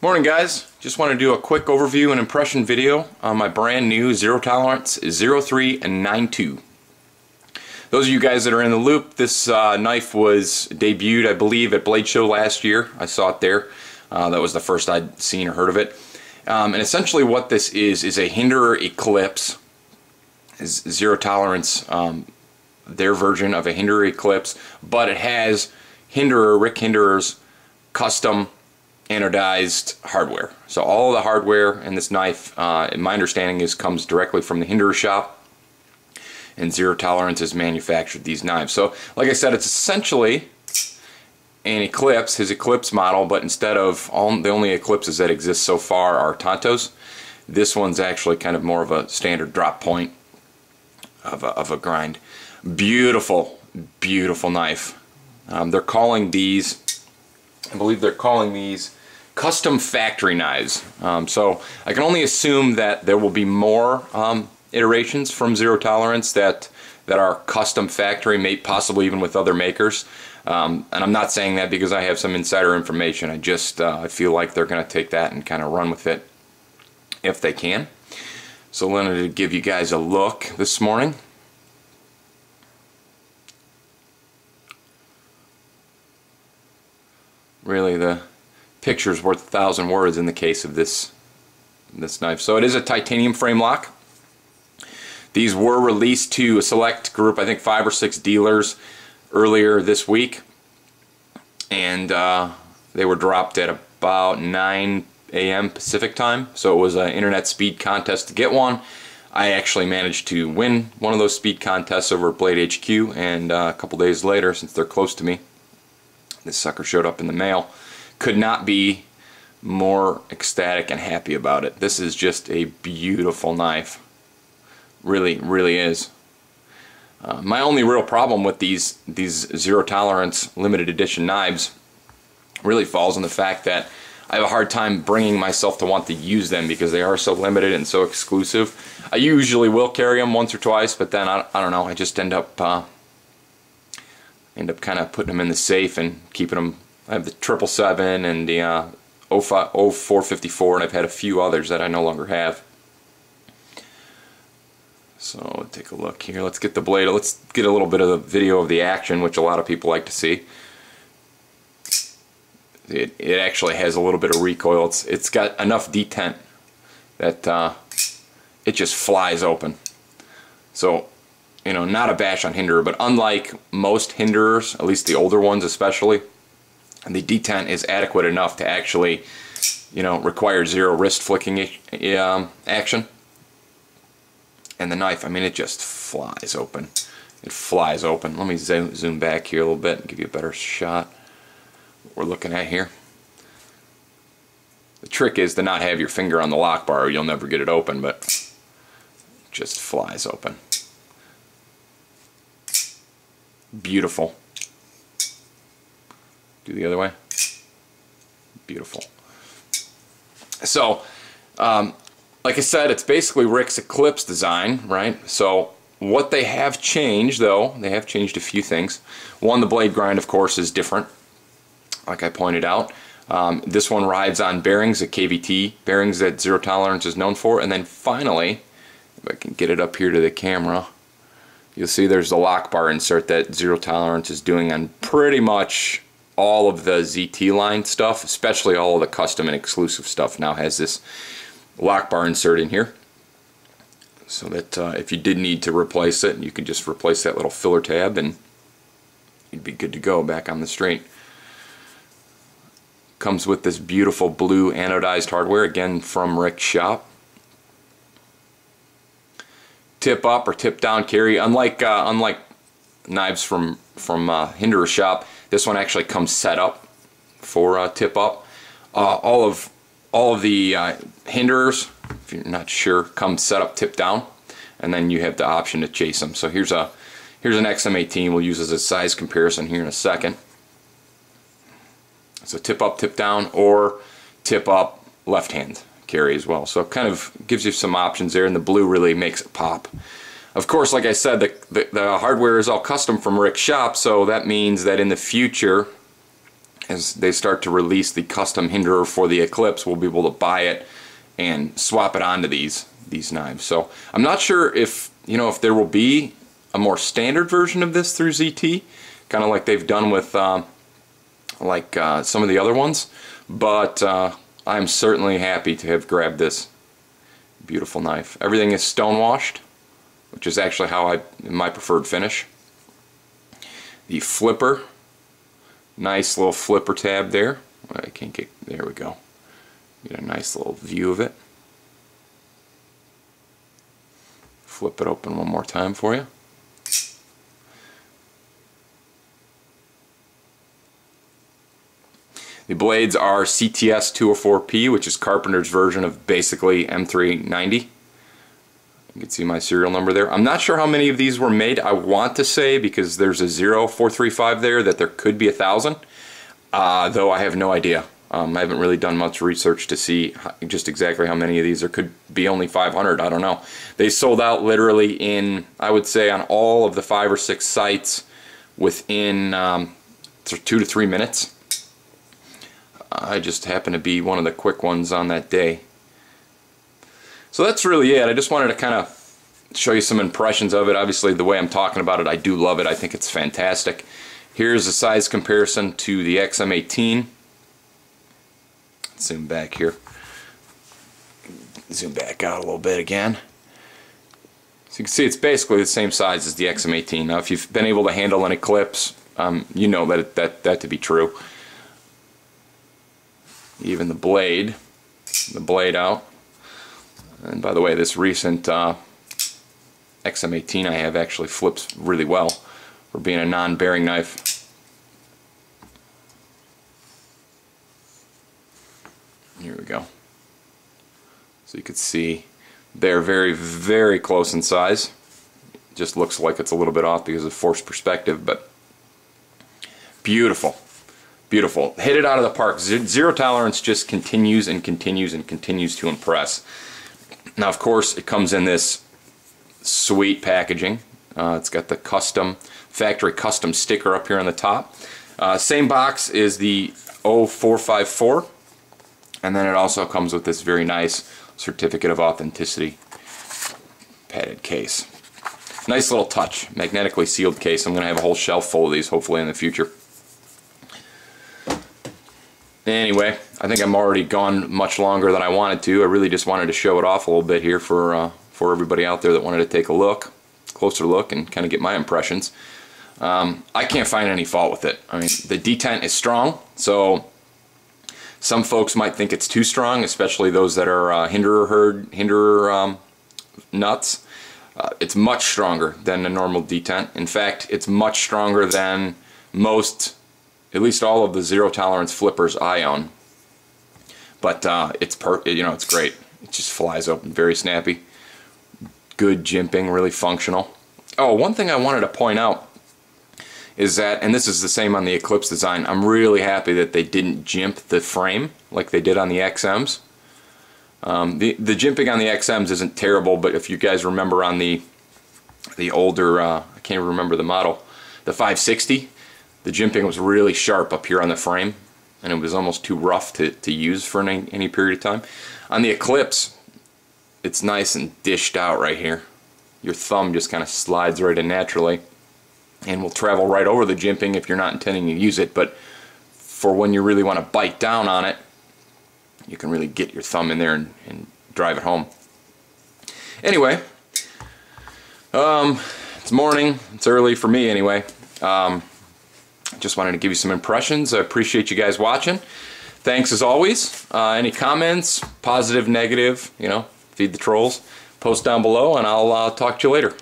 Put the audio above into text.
Morning guys, just want to do a quick overview and impression video on my brand new Zero Tolerance 03 and 92. Those of you guys that are in the loop, this knife was debuted I believe at Blade Show last year. I saw it there. That was the first I'd seen or heard of it. And essentially what this is a Hinderer Eclipse. Is Zero Tolerance their version of a Hinderer Eclipse, but it has Rick Hinderer's custom anodized hardware. So all of the hardware in this knife, in my understanding, comes directly from the Hinderer shop, and Zero Tolerance has manufactured these knives. So like I said, it's essentially an Eclipse, his Eclipse model, but instead of the only Eclipses that exist so far are Tontos, this one's actually kind of more of a standard drop point of a grind. Beautiful, beautiful knife. They're calling these, I believe they're calling these custom factory knives. So I can only assume that there will be more iterations from Zero Tolerance that are custom factory, made possibly even with other makers. And I'm not saying that because I have some insider information. I feel like they're going to take that and kind of run with it if they can. So I wanted to give you guys a look this morning. Really, the picture's worth 1,000 words in the case of this knife. So it is a titanium frame lock. These were released to a select group, I think 5 or 6 dealers earlier this week, and they were dropped at about 9 a.m. Pacific time. So it was an internet speed contest to get one. I actually managed to win one of those speed contests over at Blade HQ, and a couple days later, since they're close to me, this sucker showed up in the mail. Could not be more ecstatic and happy about it. This is just a beautiful knife. Really, really is. My only real problem with these Zero Tolerance limited edition knives really falls on the fact that I have a hard time bringing myself to want to use them because they are so limited and so exclusive. I usually will carry them once or twice, but then I don't know, I just end up kind of putting them in the safe and keeping them. I have the 777 and the 0454, and I've had a few others that I no longer have. So take a look here. Let's get the blade. Let's get a little bit of the video of the action, which a lot of people like to see. It actually has a little bit of recoil. It's got enough detent that it just flies open. So, you know, not a bash on Hinderer, but unlike most Hinderers, at least the older ones especially, the detent is adequate enough to actually, you know, require zero wrist flicking action. And the knife, I mean, it just flies open. It flies open. Let me zoom back here a little bit and give you a better shot what we're looking at here. The trick is to not have your finger on the lock bar or you'll never get it open, but it just flies open. Beautiful. Do the other way. Beautiful. So, like I said, it's basically Rick's Eclipse design, right? So what they have changed, though, they have changed a few things. One, the blade grind, of course, is different, like I pointed out. This one rides on bearings, the KVT bearings that Zero Tolerance is known for. And then finally, if I can get it up here to the camera, you'll see there's the lock bar insert that Zero Tolerance is doing on pretty much all of the ZT line stuff, especially all of the custom and exclusive stuff now has this lock bar insert in here, so that if you did need to replace it, you could just replace that little filler tab and you'd be good to go back on the straight. Comes with this beautiful blue anodized hardware, again from Rick's shop. Tip up or tip down carry. Unlike knives from Hinderer shop, this one actually comes set up for tip up. All of the Hinderers, if you're not sure, come set up tip down, and then you have the option to chase them. So here's an XM18 we'll use as a size comparison here in a second. So tip up, tip down, or tip up left hand carry as well. So it kind of gives you some options there, and the blue really makes it pop. Of course, like I said, the hardware is all custom from Rick's shop, so that means that in the future as they start to release the custom hinderer for the Eclipse, we'll be able to buy it and swap it onto these knives. So I'm not sure if, you know, if there will be a more standard version of this through ZT, kind of like they've done with some of the other ones, but I'm certainly happy to have grabbed this beautiful knife. Everything is stone washed, which is actually my preferred finish. The flipper, nice little flipper tab there. I can't get, there we go. Get a nice little view of it. Flip it open one more time for you. The blades are CTS 204P, which is Carpenter's version of basically M390. You can see my serial number there. I'm not sure how many of these were made. I want to say, because there's a 0435 there, that there could be 1,000, though I have no idea. I haven't really done much research to see just exactly how many of these. There could be only 500, I don't know. They sold out literally in, I would say, on all of the 5 or 6 sites within 2 to 3 minutes. I just happened to be one of the quick ones on that day. So that's really it. I just wanted to kind of show you some impressions of it. Obviously, the way I'm talking about it, I do love it. I think it's fantastic. Here's a size comparison to the XM18. Zoom back here. Zoom back out a little bit again. So you can see it's basically the same size as the XM18. Now, if you've been able to handle an Eclipse, you know that to be true. Even the blade out. And by the way, this recent XM18 I have actually flips really well for being a non-bearing knife. Here we go. So you can see they're very, very close in size. It just looks like it's a little bit off because of forced perspective, but beautiful. Beautiful. Hit it out of the park. Zero tolerance just continues and continues and continues to impress. Now, of course, it comes in this sweet packaging. It's got the factory custom sticker up here on the top. Same box is the 0454, and then it also comes with this very nice certificate of authenticity padded case. Nice little touch. Magnetically sealed case. I'm going to have a whole shelf full of these hopefully in the future. Anyway, I think I'm already gone much longer than I wanted to. I really just wanted to show it off a little bit here for everybody out there that wanted to take a closer look, and kind of get my impressions. I can't find any fault with it. I mean, the detent is strong, so some folks might think it's too strong, especially those that are hinderer nuts. It's much stronger than a normal detent. In fact, it's much stronger than most, at least all of the zero tolerance flippers I own. But it's great. It just flies open, very snappy. Good jimping, really functional. Oh, one thing I wanted to point out is that, and this is the same on the Eclipse design, I'm really happy that they didn't jimp the frame like they did on the XMs. The jimping on the XMs isn't terrible, but if you guys remember on the older, I can't remember the model, the 560, the jimping was really sharp up here on the frame, and it was almost too rough to use for any period of time. On the Eclipse, it's nice and dished out right here. Your thumb just kind of slides right in naturally, and will travel right over the jimping if you're not intending to use it, but for when you really want to bite down on it, you can really get your thumb in there and drive it home. Anyway, it's morning, it's early for me anyway. Just wanted to give you some impressions. I appreciate you guys watching. Thanks as always. Any comments, positive, negative, feed the trolls, post down below, and I'll talk to you later.